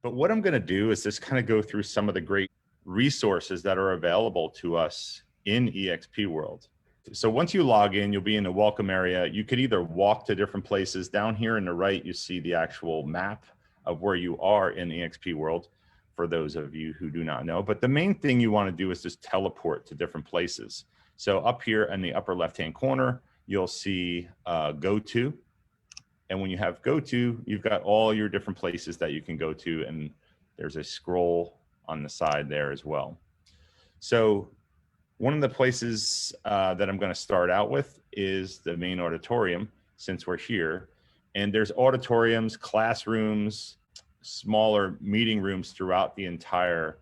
But what I'm going to do is just kind of go through some of the great resources that are available to us in EXP world. So once you log in, you'll be in the welcome area. You could either walk to different places. Down here in the right, you see the actual map of where you are in EXP world, for those of you who do not know. But the main thing you want to do is just teleport to different places. So up here in the upper left-hand corner, you'll see go to. And when you have go to, you've got all your different places that you can go to. And there's a scroll on the side there as well. So one of the places that I'm going to start out with is the main auditorium, since we're here. And there's auditoriums, classrooms, smaller meeting rooms throughout the entire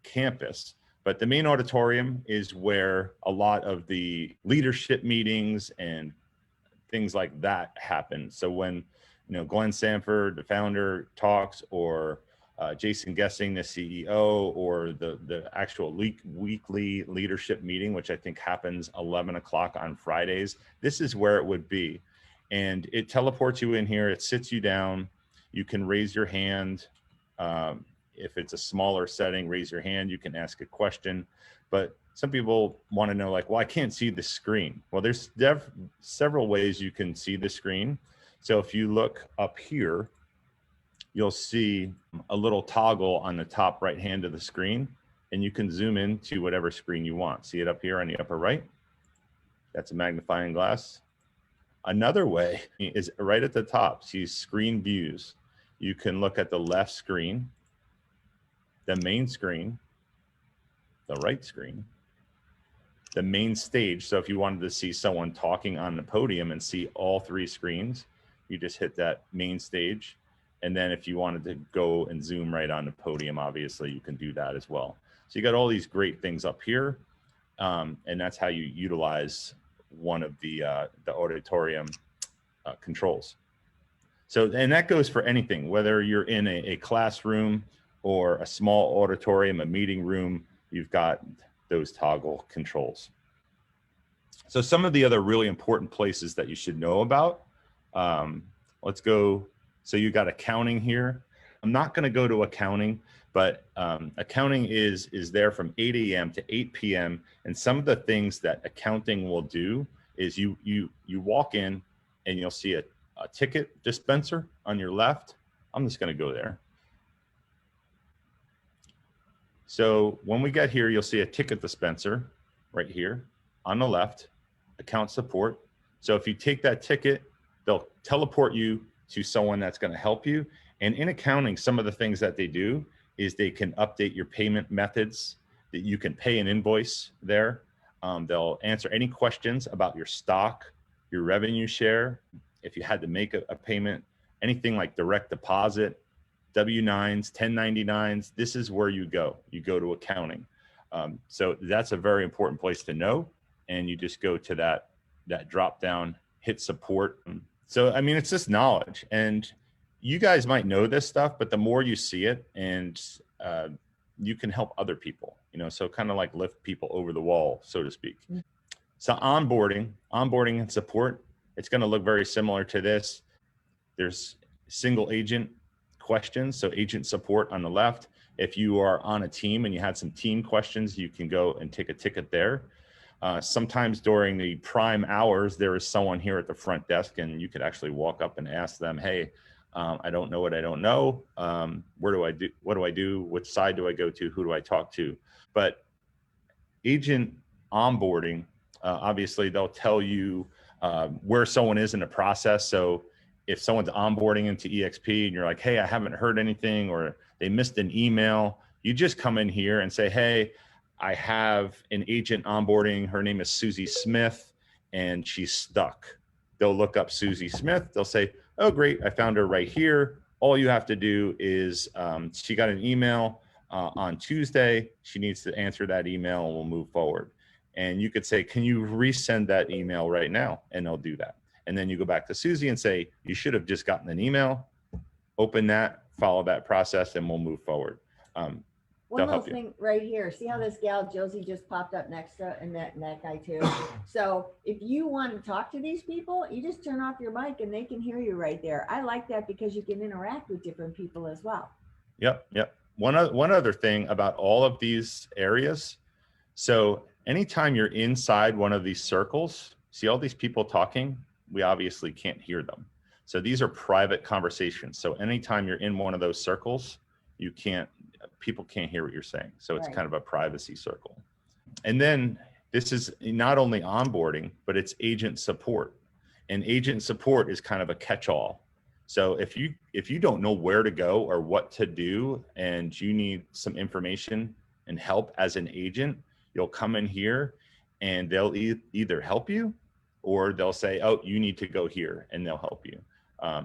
campus. But the main auditorium is where a lot of the leadership meetings and things like that happen. So when, Glenn Sanford, the founder, talks, or Jason Gessing, the CEO, or the actual weekly leadership meeting, which I think happens 11 o'clock on Fridays, this is where it would be. And it teleports you in here. It sits you down. You can raise your hand. If it's a smaller setting, raise your hand. You can ask a question. But some people want to know, like, well, I can't see the screen. Well, there's several ways you can see the screen. So if you look up here, you'll see a little toggle on the top right hand of the screen, and you can zoom in to whatever screen you want. See it up here on the upper right? That's a magnifying glass. Another way is right at the top. See screen views. You can look at the left screen, the main screen, the right screen, the main stage. So if you wanted to see someone talking on the podium and see all three screens, you just hit that main stage. And then if you wanted to go and zoom right on the podium, obviously you can do that as well. So you got all these great things up here. And that's how you utilize one of the auditorium controls. So, and that goes for anything, whether you're in a classroom or a small auditorium, a meeting room, you've got those toggle controls. So some of the other really important places that you should know about, let's go. So you got accounting here. I'm not going to go to accounting, but accounting is there from 8 a.m. to 8 p.m. And some of the things that accounting will do is you walk in and you'll see a ticket dispenser on your left. I'm just going to go there. So when we get here, you'll see a ticket dispenser right here on the left, account support. So if you take that ticket, they'll teleport you to someone that's going to help you. And in accounting, some of the things that they do is they can update your payment methods, that you can pay an invoice there. They'll answer any questions about your stock, your revenue share, if you had to make a payment, anything like direct deposit, W-9s, 1099s, this is where you go. You go to accounting. So that's a very important place to know. And you just go to that drop down, hit support. So, I mean, it's just knowledge. And you guys might know this stuff, but the more you see it, and you can help other people, so kind of like lift people over the wall, so to speak. So onboarding and support, it's going to look very similar to this. There's single agent questions, so agent support on the left. If you are on a team and you had some team questions, you can go and take a ticket there. Sometimes during the prime hours, there is someone here at the front desk, and you could actually walk up and ask them, hey, I don't know what I don't know. What do I do? Which side do I go to? Who do I talk to? But agent onboarding, obviously they'll tell you where someone is in the process. So if someone's onboarding into EXP and you're like, hey, I haven't heard anything, or they missed an email, you just come in here and say, hey, I have an agent onboarding. Her name is Susie Smith, and she's stuck. They'll look up Susie Smith. They'll say, oh, great, I found her right here. All you have to do is she got an email on Tuesday. She needs to answer that email, and we'll move forward. And you could say, can you resend that email right now? And they'll do that. And then you go back to Susie and say, you should have just gotten an email. Open that, follow that process, and we'll move forward. One little thing right here. See how this gal Josie just popped up next to, and that guy too. So if you want to talk to these people, you just turn off your mic and they can hear you right there. I like that because you can interact with different people as well. Yep. Yep. One other thing about all of these areas. So anytime you're inside one of these circles, see all these people talking, we obviously can't hear them. So these are private conversations. So anytime you're in one of those circles, people can't hear what you're saying. So it's kind of a privacy circle. And then this is not only onboarding, but it's agent support. And agent support is kind of a catch-all. So if you don't know where to go or what to do, and you need some information and help as an agent, you'll come in here and they'll either help you, or they'll say, oh, you need to go here, and they'll help you.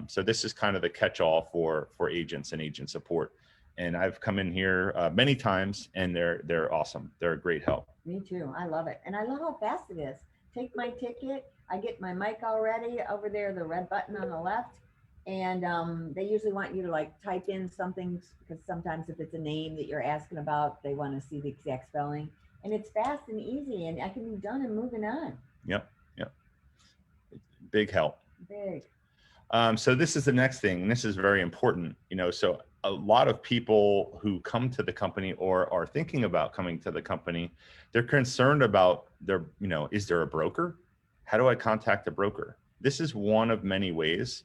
So this is kind of the catch-all for agents and agent support. And I've come in here many times, and they're awesome. They're a great help. Me too. I love it. And I love how fast it is. Take my ticket. I get my mic already over there, the red button on the left. And they usually want you to like type in something, because sometimes if it's a name that you're asking about, they want to see the exact spelling. And it's fast and easy, and I can be done and moving on. Yep. Yep. Big help. Big. So this is the next thing, and this is very important. So a lot of people who come to the company or are thinking about coming to the company, they're concerned about is there a broker? How do I contact a broker? This is one of many ways.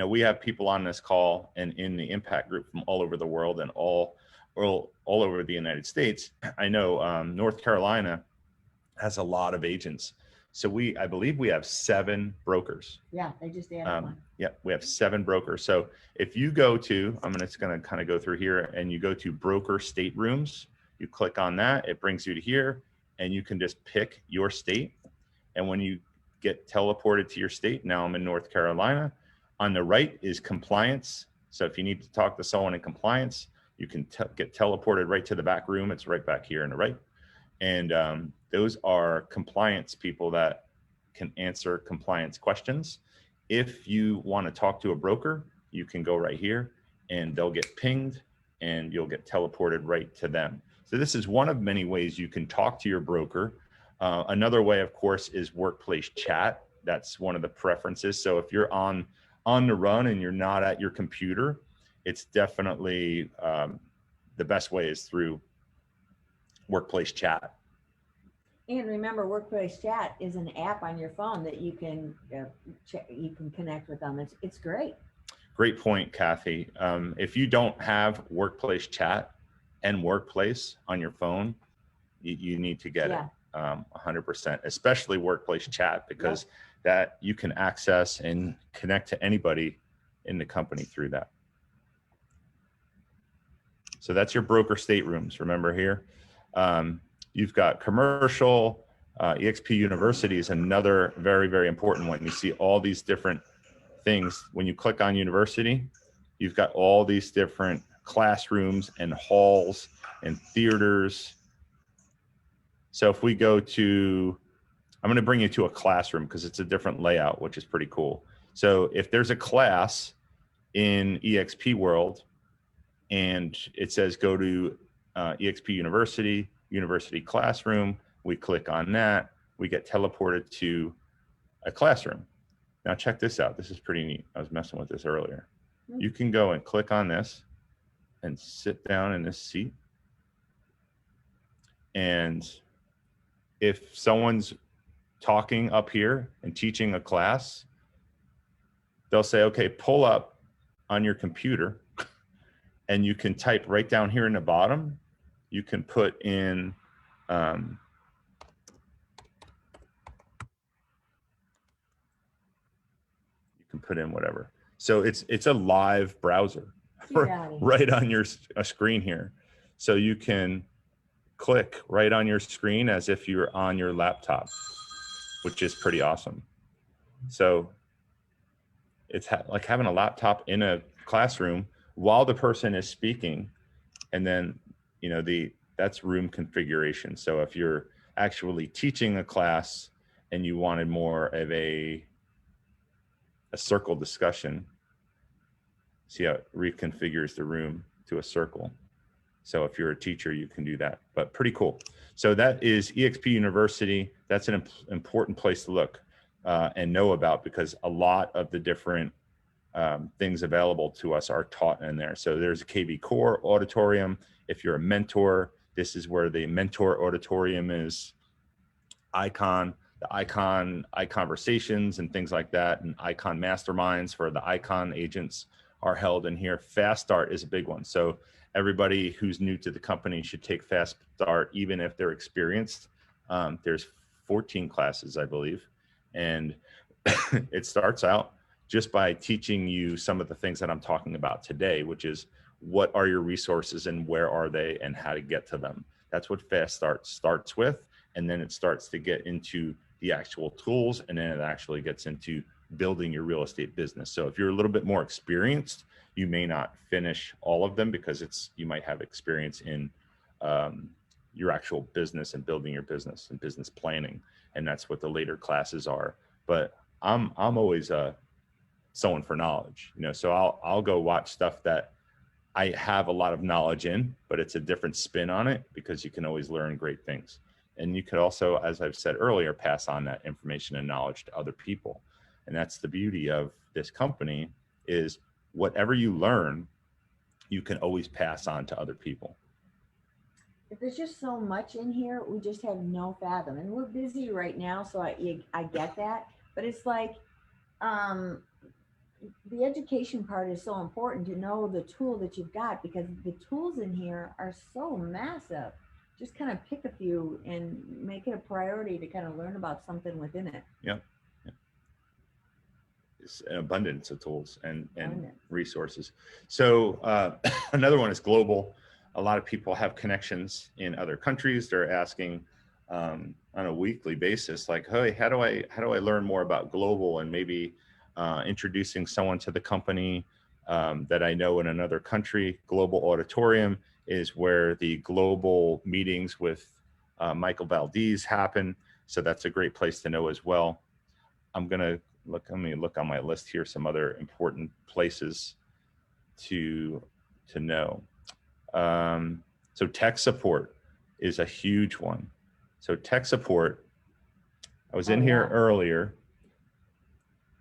We have people on this call and in the impact group from all over the world and all over the United States. I know North Carolina has a lot of agents. So I believe we have 7 brokers. Yeah, they just added one. Yeah, we have 7 brokers. So if you go to, I'm just going to kind of go through here, and you go to broker staterooms, you click on that, it brings you to here, and you can just pick your state. And when you get teleported to your state, now I'm in North Carolina, on the right is compliance. So if you need to talk to someone in compliance, you can get teleported right to the back room. It's right back here on the right. And those are compliance people that can answer compliance questions. If you want to talk to a broker, you can go right here, and they'll get pinged, and you'll get teleported right to them. So this is one of many ways you can talk to your broker. Another way, of course, is workplace chat. That's one of the preferences. So if you're on the run and you're not at your computer, it's definitely the best way is through workplace chat. And remember, workplace chat is an app on your phone that you can connect with them. It's great. Great point, Kathy. If you don't have workplace chat and workplace on your phone, you need to get it 100%, especially workplace chat, because that you can access and connect to anybody in the company through that. So that's your broker staterooms. Remember here. You've got commercial, Exp University is another very, very important one. You see all these different things. When you click on university, you've got all these different classrooms and halls and theaters. So if we go to, I'm going to bring you to a classroom because it's a different layout, which is pretty cool. So if there's a class in Exp world and it says go to Exp University classroom, we click on that, we get teleported to a classroom. Now check this out. This is pretty neat. I was messing with this earlier. You can go and click on this and sit down in this seat. And if someone's talking up here and teaching a class, they'll say, okay, pull up on your computer, and you can type right down here in the bottom. You can put in you can put in whatever. So it's a live browser right on your screen here. So you can click right on your screen as if you're on your laptop, which is pretty awesome. So it's like having a laptop in a classroom while the person is speaking. And then, that's room configuration. So if you're actually teaching a class and you wanted more of a circle discussion, see how it reconfigures the room to a circle. So if you're a teacher, you can do that, but pretty cool. So that is Exp University. That's an important place to look and know about, because a lot of the different things available to us are taught in there. So there's a KB Core Auditorium. If you're a mentor, this is where the mentor auditorium is. Icon, the icon conversations and things like that, and icon masterminds for the icon agents are held in here. Fast Start is a big one. So everybody who's new to the company should take Fast Start, even if they're experienced. There's 14 classes, I believe. And it starts out just by teaching you some of the things that I'm talking about today, which is what are your resources and where are they and how to get to them. That's what Fast Start starts with. And then it starts to get into the actual tools, and then it actually gets into building your real estate business. So if you're a little bit more experienced, you may not finish all of them because you might have experience in your actual business and building your business and business planning. And that's what the later classes are. But I'm always someone for knowledge, so I'll go watch stuff that I have a lot of knowledge in, but it's a different spin on it because you can always learn great things. And you could also, as I've said earlier, pass on that information and knowledge to other people. And that's the beauty of this company, is whatever you learn, you can always pass on to other people. There's just so much in here, we just have no fathom. And we're busy right now, so I get that. But it's like, the education part is so important, to know the tool that you've got, because the tools in here are so massive. Just kind of pick a few and make it a priority to kind of learn about something within it. Yeah. It's an abundance of tools and resources. So another one is global. A lot of people have connections in other countries. They're asking on a weekly basis, like, hey, how do I learn more about global, and maybe introducing someone to the company that I know in another country. Global Auditorium is where the global meetings with Michael Valdez happen. So that's a great place to know as well. Let me look on my list here, some other important places to know. So tech support is a huge one. So tech support, I was in here earlier,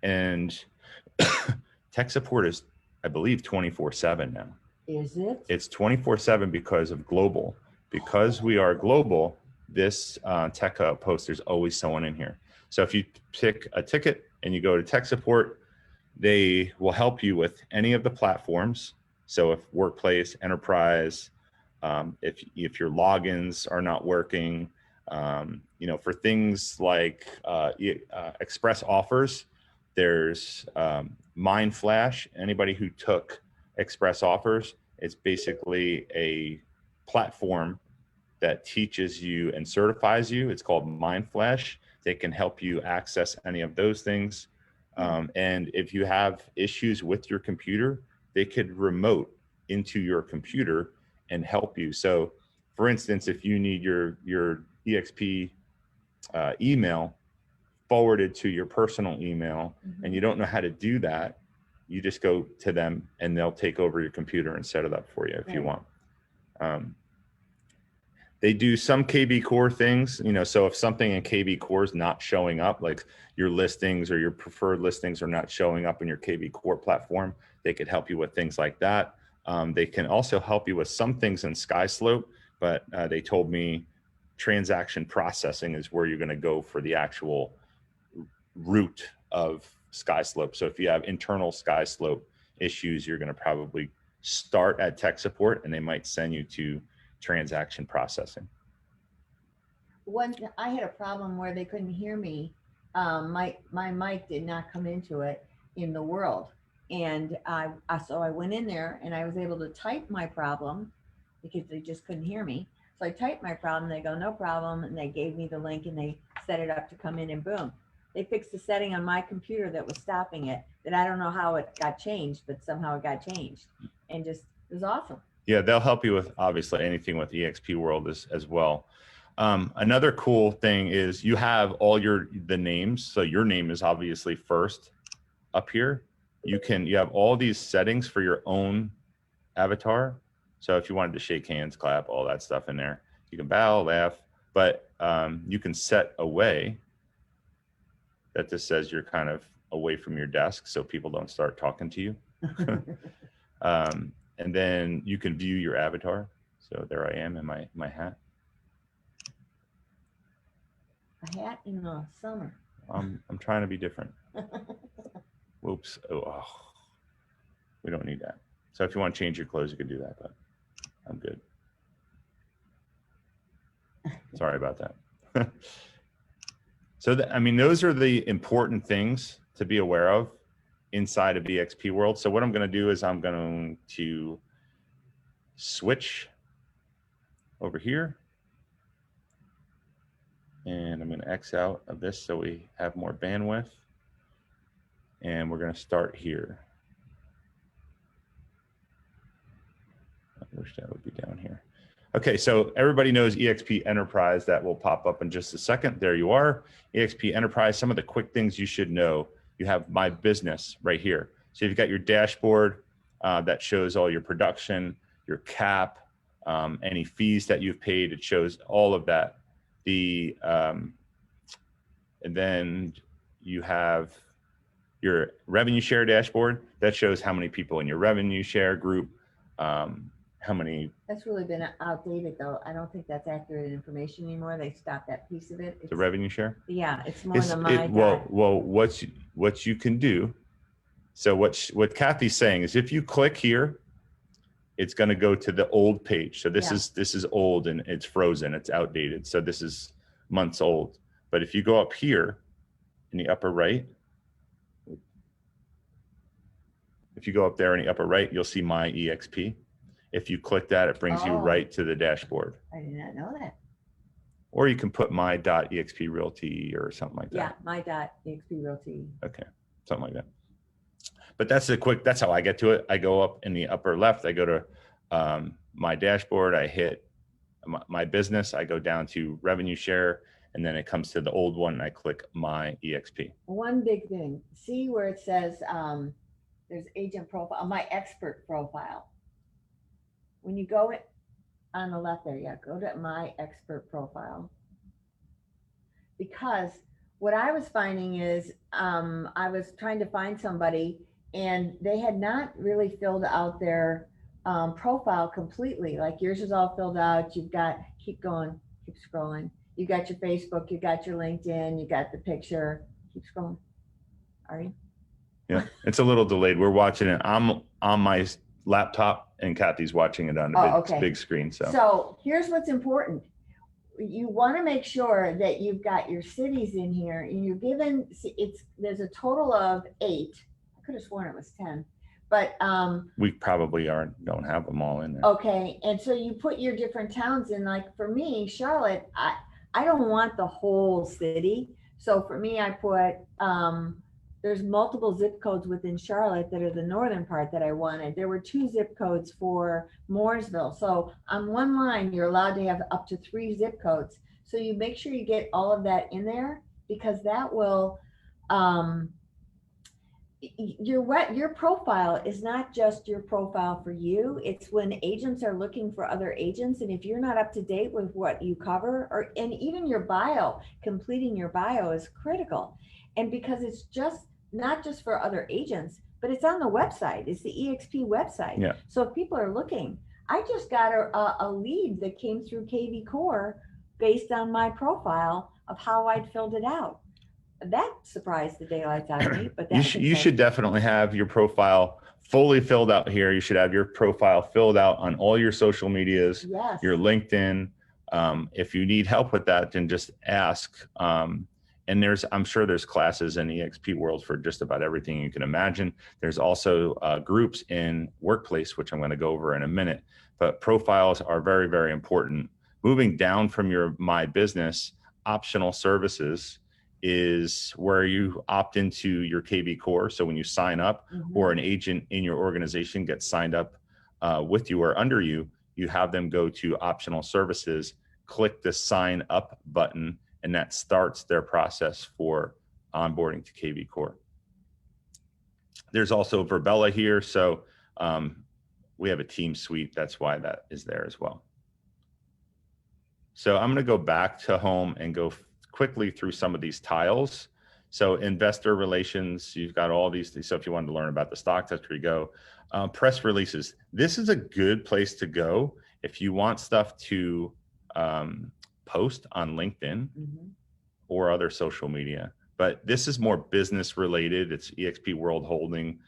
and tech support is, I believe, 24/7 now. Is it? It's 24/7 because of global. Because we are global, this tech post, there's always someone in here. So if you pick a ticket and you go to tech support, they will help you with any of the platforms. So if workplace, enterprise, if your logins are not working, for things like Express Offers, there's MindFlash. Anybody who took Express Offers, it's basically a platform that teaches you and certifies you. It's called MindFlash. They can help you access any of those things. And if you have issues with your computer, they could remote into your computer and help you. So for instance, if you need your EXP email forwarded to your personal email, and you don't know how to do that, you just go to them and they'll take over your computer and set it up for you if you want. They do some KB Core things, so if something in KB Core is not showing up, like your listings or your preferred listings are not showing up in your KB Core platform, they could help you with things like that. They can also help you with some things in SkySlope, but they told me transaction processing is where you're going to go for the actual root of SkySlope. So if you have internal SkySlope issues, you're going to probably start at tech support, and they might send you to transaction processing. I had a problem where they couldn't hear me. My mic did not come into it in the world. And so I went in there and I was able to type my problem because they just couldn't hear me. So I typed my problem, they go, no problem. And they gave me the link and they set it up to come in, and boom. They fixed the setting on my computer that was stopping it, that I don't know how it got changed, but somehow it got changed. And just, it was awesome. Yeah, they'll help you with obviously anything with EXP World as well. Another cool thing is you have all the names. So your name is obviously first up here. You have all these settings for your own avatar. So if you wanted to shake hands, clap, all that stuff in there, you can bow, laugh, but you can set a way that this says you're kind of away from your desk so people don't start talking to you. And then you can view your avatar. So there I am in my hat. A hat in the summer. I'm trying to be different. Whoops. Oh, we don't need that. So if you want to change your clothes, you can do that, but I'm good. Sorry about that. So, I mean, those are the important things to be aware of inside of EXP world. So what I'm going to do is I'm going to switch over here. And I'm going to X out of this so we have more bandwidth. And we're going to start here. I wish that would be down here. Okay, so everybody knows EXP Enterprise. That will pop up in just a second. There you are, EXP Enterprise. Some of the quick things you should know. You have My Business right here. So you've got your dashboard that shows all your production, your cap, any fees that you've paid. It shows all of that. And then you have your revenue share dashboard that shows how many people in your revenue share group, how many. That's really been outdated though. I don't think that's accurate information anymore. They stopped that piece of it. The revenue share? Yeah, it's more than my well, what you can do. So what Kathy's saying is if you click here, it's going to go to the old page. So this is old and it's frozen, it's outdated. So this is months old. But if you go up here in the upper right, if you go up there in the upper right, you'll see My EXP. If you click that, it brings you right to the dashboard. I did not know that. Or you can put my.exp realty or something like that. Yeah, my.exp realty. Okay, something like that. But that's that's how I get to it. I go up in the upper left, I go to my dashboard, I hit My Business, I go down to revenue share, and then it comes to the old one and I click My EXP. One big thing, see where it says there's agent profile, my expert profile. When you go on the left there, go to My Expert Profile. Because what I was finding is I was trying to find somebody and they had not really filled out their profile completely. Like yours is all filled out. You've got, keep going, keep scrolling. You got your Facebook, you got your LinkedIn, you got the picture. Keep scrolling. Are you? Yeah, it's a little delayed. We're watching it. I'm on my laptop and Kathy's watching it on the big screen. So here's what's important. You want to make sure that you've got your cities in here and you're given, there's a total of 8. I could have sworn it was 10, but we probably don't have them all in there. Okay, and so you put your different towns in. Like for me, Charlotte, I don't want the whole city. So for me, I put there's multiple zip codes within Charlotte that are the northern part that I wanted. There were 2 zip codes for Mooresville. So on one line, you're allowed to have up to 3 zip codes. So you make sure you get all of that in there because that will, your profile is not just your profile for you. It's when agents are looking for other agents. And if you're not up to date with what you cover and even your bio, completing your bio is critical. And because it's just not just for other agents, but it's on the website. It's the EXP website. Yeah. So if people are looking, I just got a lead that came through KV Core based on my profile of how I'd filled it out. That surprised the daylights out of me. But you should definitely have your profile fully filled out here. You should have your profile filled out on all your social medias, yes, your LinkedIn. If you need help with that, then just ask. And I'm sure there's classes in the EXP world for just about everything you can imagine. There's also groups in Workplace, which I'm going to go over in a minute. But profiles are very, very important. Moving down from your My Business, optional services is where you opt into your KV Core. So when you sign up or an agent in your organization gets signed up with you or under you, you have them go to optional services, click the sign up button, and that starts their process for onboarding to KV Core. There's also Verbella here. So we have a team suite. That's why that is there as well. So I'm going to go back to home and go quickly through some of these tiles So investor relations, you've got all these things. So if you wanted to learn about the stock, that's where you go. Press releases. This is a good place to go if you want stuff to post on LinkedIn or other social media. But this is more business related. It's EXP World Holding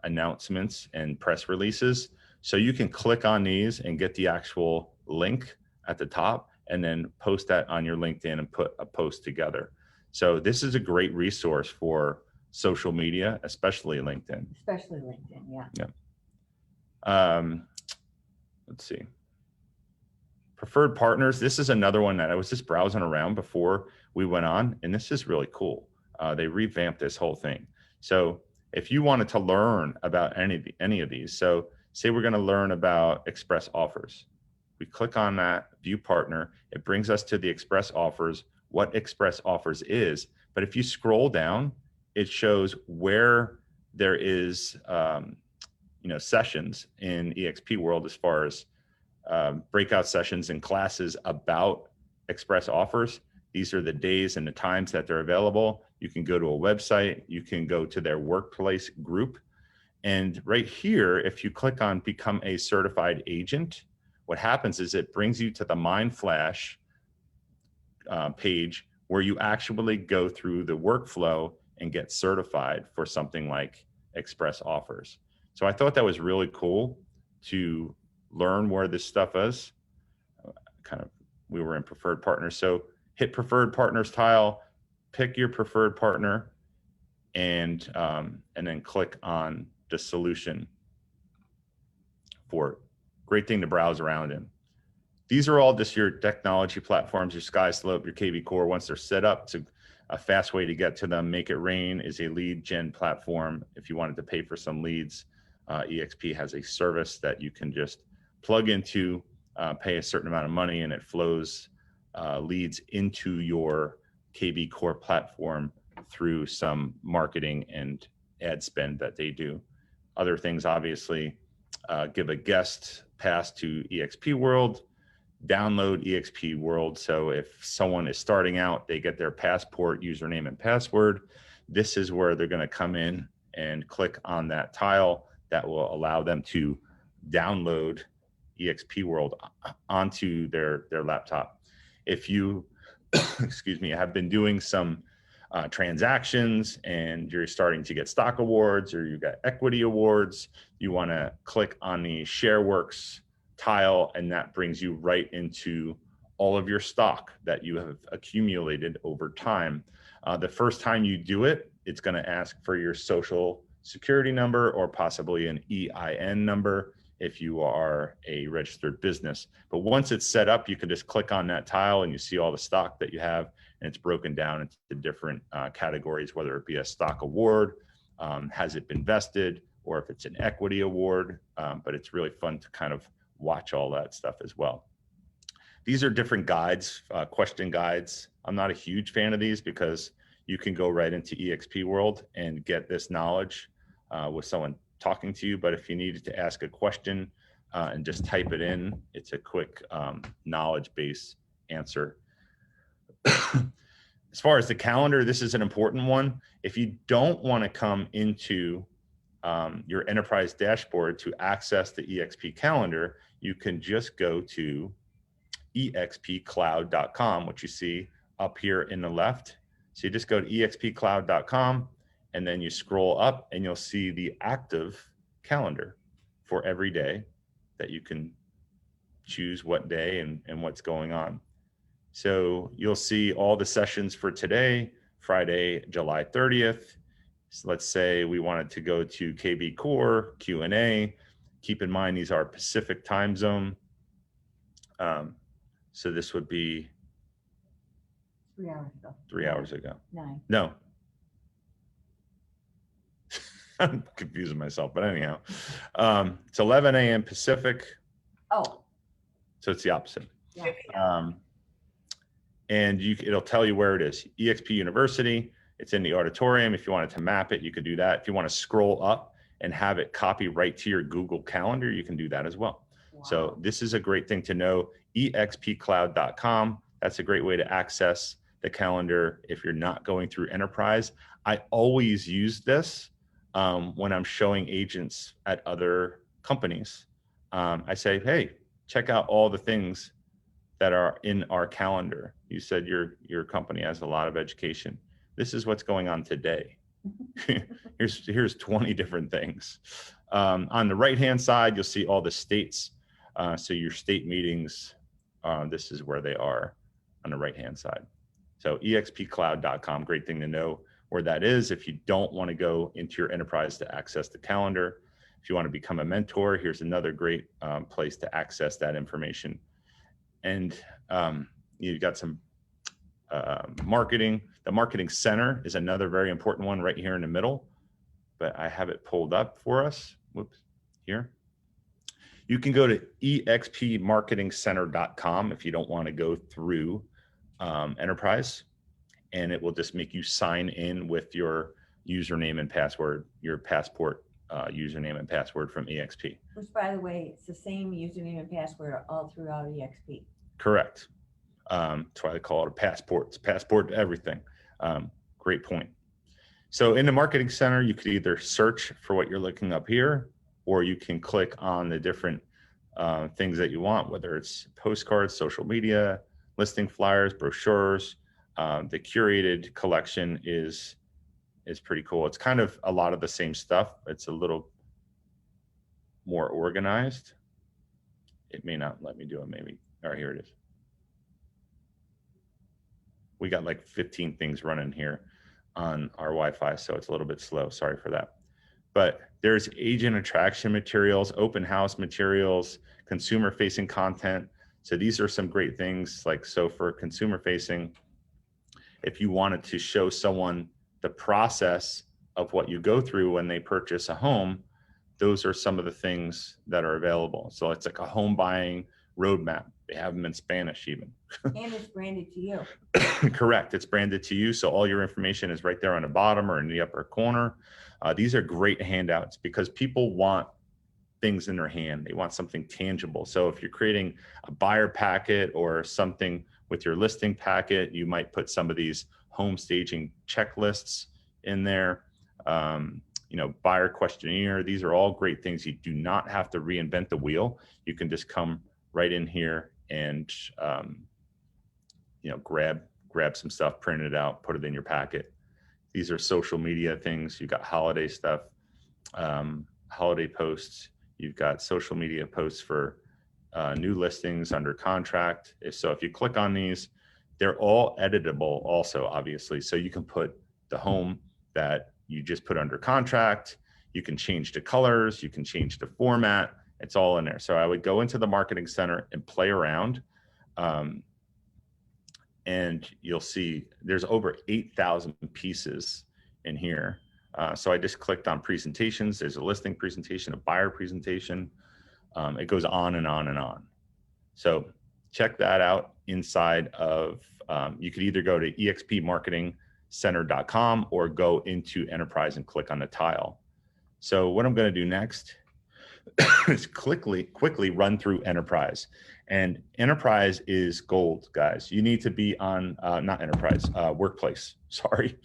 announcements and press releases. So you can click on these and get the actual link at the top and then post that on your LinkedIn and put a post together. So this is a great resource for social media, especially LinkedIn. Especially LinkedIn, yeah. Yeah. Let's see. Preferred partners. This is another one that I was just browsing around before we went on, and this is really cool. They revamped this whole thing. So if you wanted to learn about any of these, so say we're going to learn about Express Offers. We click on that, view partner. It brings us to the Express Offers, what Express Offers is. But if you scroll down, it shows where there is, sessions in EXP World as far as breakout sessions and classes about Express Offers. These are the days and the times that they're available. You can go to a website, you can go to their workplace group. And right here, if you click on Become a Certified Agent, what happens is it brings you to the Mind Flash page where you actually go through the workflow and get certified for something like Express Offers. So I thought that was really cool to learn where this stuff is. We were in preferred partners. So hit preferred partners tile, pick your preferred partner, and then click on the solution for it. Great thing to browse around in. These are all just your technology platforms, your SkySlope, your KV Core. Once they're set up, it's a fast way to get to them. Make It Rain is a lead gen platform. If you wanted to pay for some leads, EXP has a service that you can just plug into, pay a certain amount of money, and it flows leads into your KV Core platform through some marketing and ad spend that they do. Other things, obviously, give a guest pass to EXP World, download EXP World. So if someone is starting out, they get their passport, username, and password. This is where they're going to come in and click on that tile that will allow them to download EXP World onto their laptop. If you, excuse me, have been doing some transactions and you're starting to get stock awards or you got equity awards, you want to click on the Shareworks tile, and that brings you right into all of your stock that you have accumulated over time. The first time you do it, it's going to ask for your social security number or possibly an EIN number if you are a registered business. But once it's set up, you can just click on that tile and you see all the stock that you have, and it's broken down into different categories, whether it be a stock award, has it been vested, or if it's an equity award. But it's really fun to kind of watch all that stuff as well. These are different guides, question guides. I'm not a huge fan of these because you can go right into EXP World and get this knowledge with someone talking to you. But if you needed to ask a question and just type it in, it's a quick knowledge base answer. As far as the calendar, this is an important one. If you don't want to come into your enterprise dashboard to access the EXP calendar, you can just go to expcloud.com, which you see up here in the left. So you just go to expcloud.com and then you scroll up and you'll see the active calendar for every day that you can choose what day and what's going on. So you'll see all the sessions for today, Friday, July 30th. So let's say we wanted to go to KV Core, Q&A. Keep in mind, these are Pacific time zone. So this would be 3 hours ago. 3 hours ago. 9. No. I'm confusing myself, but anyhow. It's 11 a.m. Pacific. Oh. So it's the opposite. Yeah. And it'll tell you where it is. EXP University. It's in the auditorium. If you wanted to map it, you could do that. If you want to scroll up and have it copy right to your Google Calendar, you can do that as well. Wow. So this is a great thing to know. expcloud.com. That's a great way to access the calendar if you're not going through enterprise. I always use this when I'm showing agents at other companies. I say, hey, check out all the things that are in our calendar. You said your company has a lot of education. This is what's going on today. here's 20 different things. On the right-hand side, you'll see all the states. So your state meetings, this is where they are on the right-hand side. So expcloud.com, great thing to know where that is. If you don't want to go into your enterprise to access the calendar, if you want to become a mentor, here's another great place to access that information. And you've got some marketing. The marketing center is another very important one right here in the middle, but I have it pulled up for us. Whoops, here. You can go to expmarketingcenter.com if you don't want to go through enterprise, and it will just make you sign in with your username and password, your passport username and password from EXP. Which, by the way, it's the same username and password all throughout EXP. Correct. That's why they call it a passport. It's a passport to everything. Great point. So in the marketing center, you could either search for what you're looking up here, or you can click on the different things that you want, whether it's postcards, social media, listing flyers, brochures. The curated collection is pretty cool. It's kind of a lot of the same stuff. It's a little more organized. It may not let me do it, maybe. All right, here it is. We got like 15 things running here on our Wi-Fi, so it's a little bit slow. Sorry for that. But there's agent attraction materials, open house materials, consumer-facing content. So these are some great things. Like, so for consumer-facing, if you wanted to show someone the process of what you go through when they purchase a home, those are some of the things that are available. So it's like a home buying roadmap. They have them in Spanish even. And it's branded to you. Correct. It's branded to you. So all your information is right there on the bottom or in the upper corner. These are great handouts because people want things in their hand. They want something tangible. So if you're creating a buyer packet or something with your listing packet, you might put some of these home staging checklists in there. Buyer questionnaire. These are all great things. You do not have to reinvent the wheel. You can just come right in here and grab some stuff, print it out, put it in your packet. These are social media things. You've got holiday stuff, holiday posts. You've got social media posts for new listings under contract. So if you click on these, they're all editable also, obviously. So you can put the home that you just put under contract. You can change the colors. You can change the format. It's all in there. So I would go into the marketing center and play around. And you'll see there's over 8,000 pieces in here. So I just clicked on presentations. There's a listing presentation, a buyer presentation. It goes on and on and on. So check that out inside of, you could either go to expmarketingcenter.com or go into enterprise and click on the tile. So what I'm going to do next is quickly run through enterprise. And enterprise is gold, guys. You need to be on, not enterprise, workplace, sorry.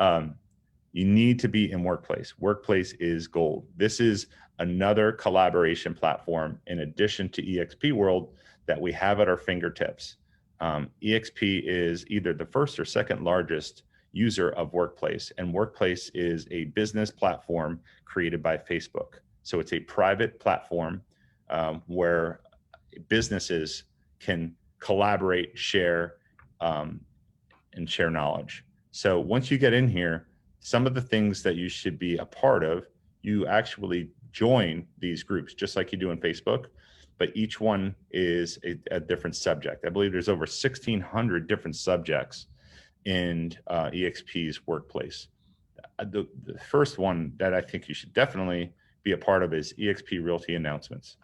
You need to be in workplace. Workplace is gold. This is another collaboration platform in addition to EXP World that we have at our fingertips. EXP is either the first or second largest user of Workplace, and Workplace is a business platform created by Facebook. So it's a private platform where businesses can collaborate, share, and share knowledge. So once you get in here, some of the things that you should be a part of, you actually join these groups just like you do in Facebook, but each one is a different subject. I believe there's over 1,600 different subjects in EXP's Workplace. The first one that I think you should definitely be a part of is Exp Realty Announcements.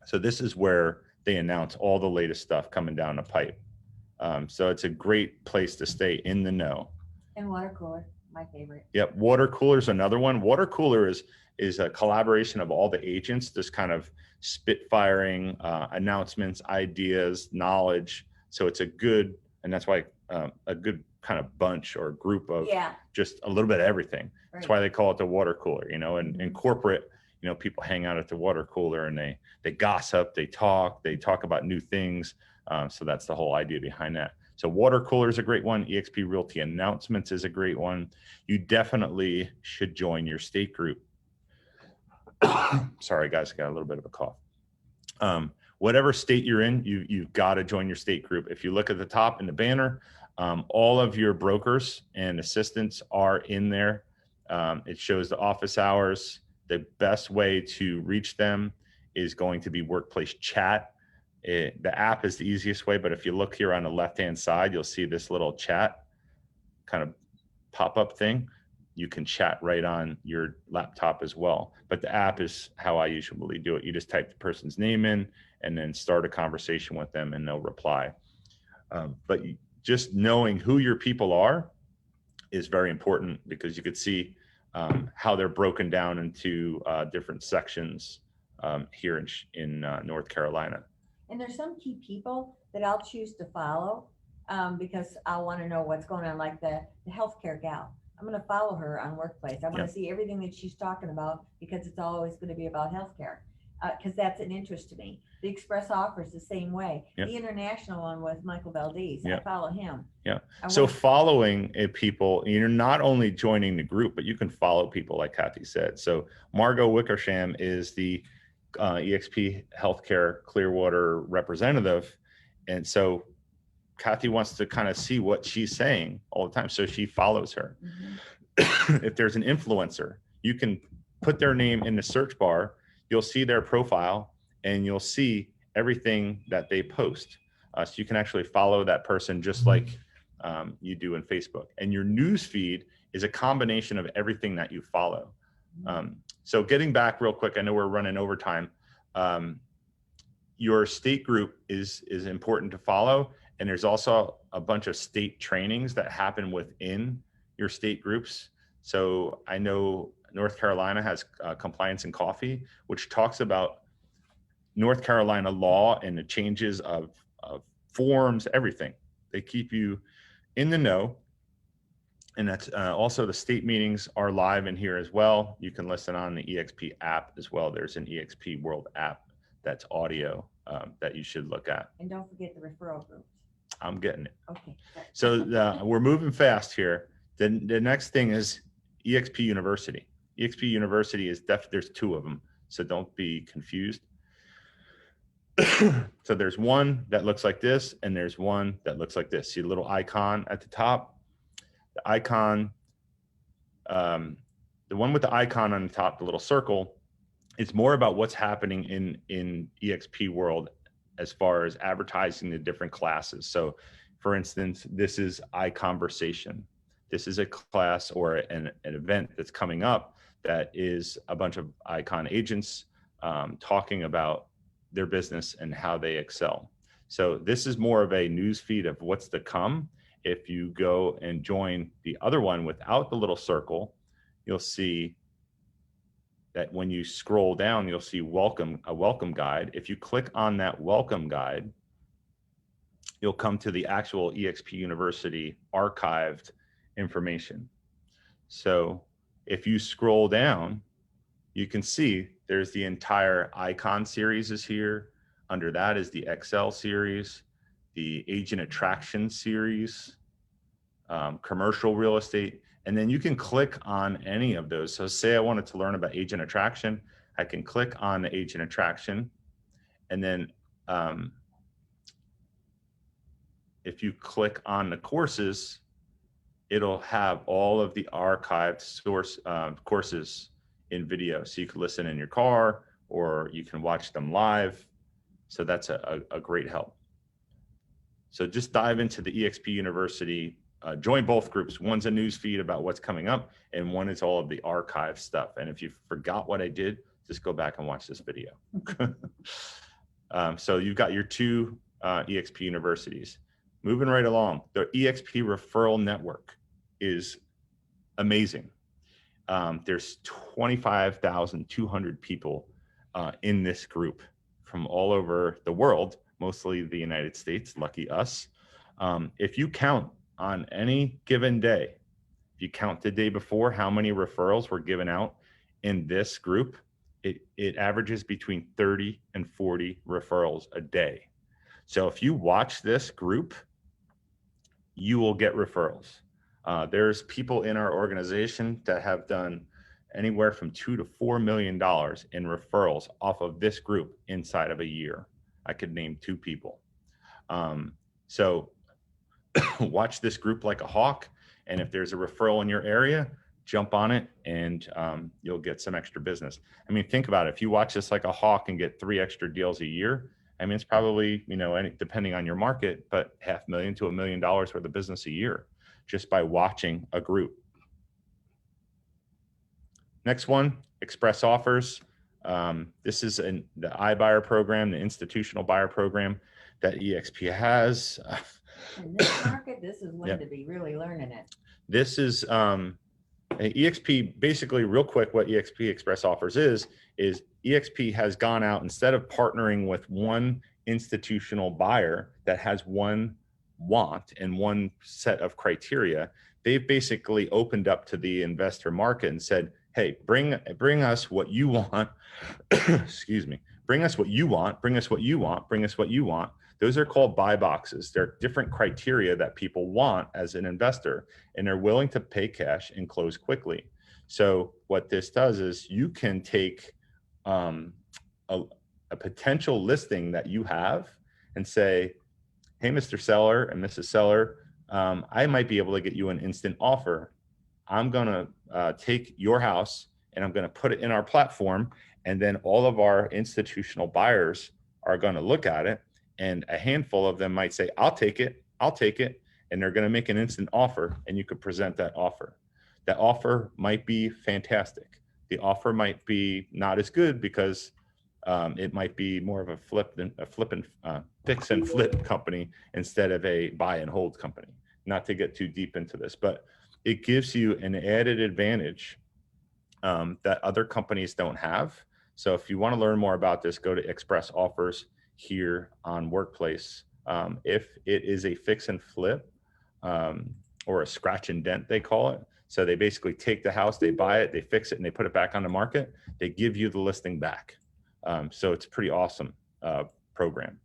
So this is where they announce all the latest stuff coming down the pipe. So it's a great place to stay in the know. And water cooler, my favorite. Yep, water cooler is another one. Water cooler is a collaboration of all the agents, just kind of spitfiring announcements, ideas, knowledge. So it's a good, and that's why a good kind of bunch or group of Yeah. just a little bit of everything. Right. That's why they call it the water cooler, you know, and in corporate, you know, people hang out at the water cooler and they gossip, they talk about new things. So that's the whole idea behind that. So water cooler is a great one. Exp Realty Announcements is a great one. You definitely should join your state group. Sorry, guys, I got a little bit of a cough. Whatever state you're in, you've got to join your state group. If you look at the top in the banner, all of your brokers and assistants are in there. It shows the office hours. The best way to reach them is going to be workplace chat. The app is the easiest way, but if you look here on the left-hand side, you'll see this little chat kind of pop-up thing. You can chat right on your laptop as well. But the app is how I usually do it. You just type the person's name in and then start a conversation with them and they'll reply. But just knowing who your people are is very important because you could see how they're broken down into different sections here in North Carolina. And there's some key people that I'll choose to follow because I want to know what's going on, like the healthcare gal. I'm going to follow her on Workplace. I want to see everything that she's talking about because it's always going to be about healthcare because that's an interest to me. The Express Offers the same way. The international one with Michael Valdez. I follow him. So following people, you're not only joining the group, but you can follow people like Kathy said. So Margot Wickersham is the EXP Healthcare Clearwater representative. And so Kathy wants to kind of see what she's saying all the time. So she follows her. If there's an influencer, you can put their name in the search bar. You'll see their profile and you'll see everything that they post. So you can actually follow that person just like you do in Facebook. And your news feed is a combination of everything that you follow. So getting back real quick, I know we're running over time. Your state group is important to follow. And there's also a bunch of state trainings that happen within your state groups. So I know North Carolina has Compliance and Coffee, which talks about North Carolina law and the changes of forms, everything. They keep you in the know. And that's also the state meetings are live in here as well. You can listen on the EXP app as well. There's an EXP World app that's audio that you should look at. And don't forget the referral groups. I'm getting it. Okay. So we're moving fast here. The next thing is EXP University. EXP University is there's two of them, so don't be confused. So there's one that looks like this, and there's one that looks like this. See the little icon at the top? The icon, the one with the icon on the top, the little circle, it's more about what's happening in EXP world as far as advertising the different classes. So for instance, this is iConversation. This is a class or an event that's coming up that is a bunch of icon agents talking about their business and how they excel. So this is more of a news feed of what's to come. If you go and join the other one without the little circle, you'll see that when you scroll down, you'll see a welcome guide. If you click on that welcome guide, you'll come to the actual EXP University archived information. So if you scroll down, you can see there's the entire icon series is here. Under that is the Excel series, the agent attraction series, commercial real estate. And then you can click on any of those. So say I wanted to learn about agent attraction, I can click on the agent attraction. And then if you click on the courses, it'll have all of the archived source courses in video. So you can listen in your car or you can watch them live. So that's a great help. So just dive into the EXP University. Join both groups. One's a news feed about what's coming up, and one is all of the archive stuff. And if you forgot what I did, just go back and watch this video. So you've got your two EXP universities. Moving right along, the EXP Referral Network is amazing. There's 25,200 people in this group from all over the world, mostly the United States, lucky us. If you count on any given day, if you count the day before, how many referrals were given out in this group, it averages between 30 and 40 referrals a day. So if you watch this group, you will get referrals. There's people in our organization that have done anywhere from $2 to $4 million in referrals off of this group inside of a year. I could name 2 people. So watch this group like a hawk. And if there's a referral in your area, jump on it and you'll get some extra business. I mean, think about it. If you watch this like a hawk and get 3 extra deals a year, I mean, it's probably, depending on your market, but $500,000 to $1 million worth of business a year just by watching a group. Next one, Express Offers. This is the iBuyer program, the institutional buyer program that EXP has. In this market, this is when to be really learning it. This is EXP, basically real quick, what EXP Express Offers is EXP has gone out, instead of partnering with one institutional buyer that has one want and one set of criteria, they've basically opened up to the investor market and said, hey, bring us what you want. Excuse me. Bring us what you want, bring us what you want, bring us what you want. Those are called buy boxes. They're different criteria that people want as an investor, and they're willing to pay cash and close quickly. So what this does is you can take a potential listing that you have and say, hey, Mr. Seller and Mrs. Seller, I might be able to get you an instant offer. I'm going to take your house and I'm going to put it in our platform. And then all of our institutional buyers are going to look at it. And a handful of them might say, I'll take it. I'll take it. And they're going to make an instant offer. And you could present that offer. That offer might be fantastic. The offer might be not as good because it might be more of a fix and flip company instead of a buy and hold company. Not to get too deep into this, but it gives you an added advantage that other companies don't have. So if you want to learn more about this, go to Express Offers here on Workplace. If it is a fix and flip or a scratch and dent, they call it. So they basically take the house, they buy it, they fix it, and they put it back on the market. They give you the listing back. So it's a pretty awesome program.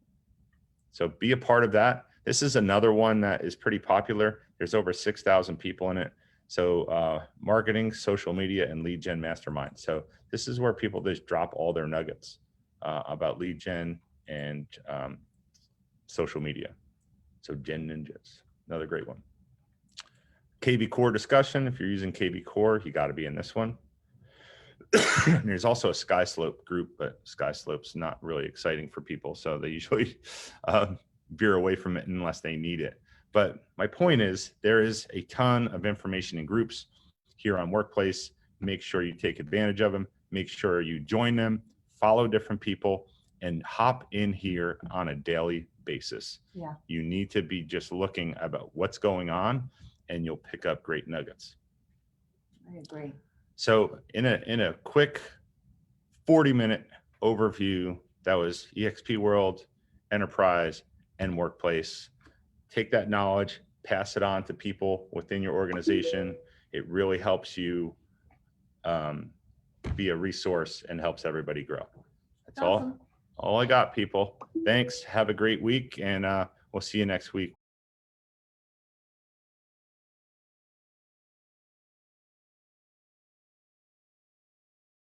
So be a part of that. This is another one that is pretty popular. There's over 6,000 people in it. So marketing, social media, and lead gen mastermind. So this is where people just drop all their nuggets about lead gen and social media. So Gen Ninjas, another great one. KV Core discussion. If you're using KV Core, you got to be in this one. There's also a Sky Slope group, but Sky Slope's not really exciting for people. So they usually veer away from it unless they need it. But my point is there is a ton of information in groups here on Workplace. Make sure you take advantage of them. Make sure you join them, follow different people, and hop in here on a daily basis. Yeah. You need to be just looking about what's going on, and you'll pick up great nuggets. I agree. So in a quick 40-minute overview, that was EXP World, Enterprise, and Workplace. Take that knowledge, pass it on to people within your organization. It really helps you be a resource and helps everybody grow. That's awesome. all I got, people. Thanks. Have a great week, and we'll see you next week.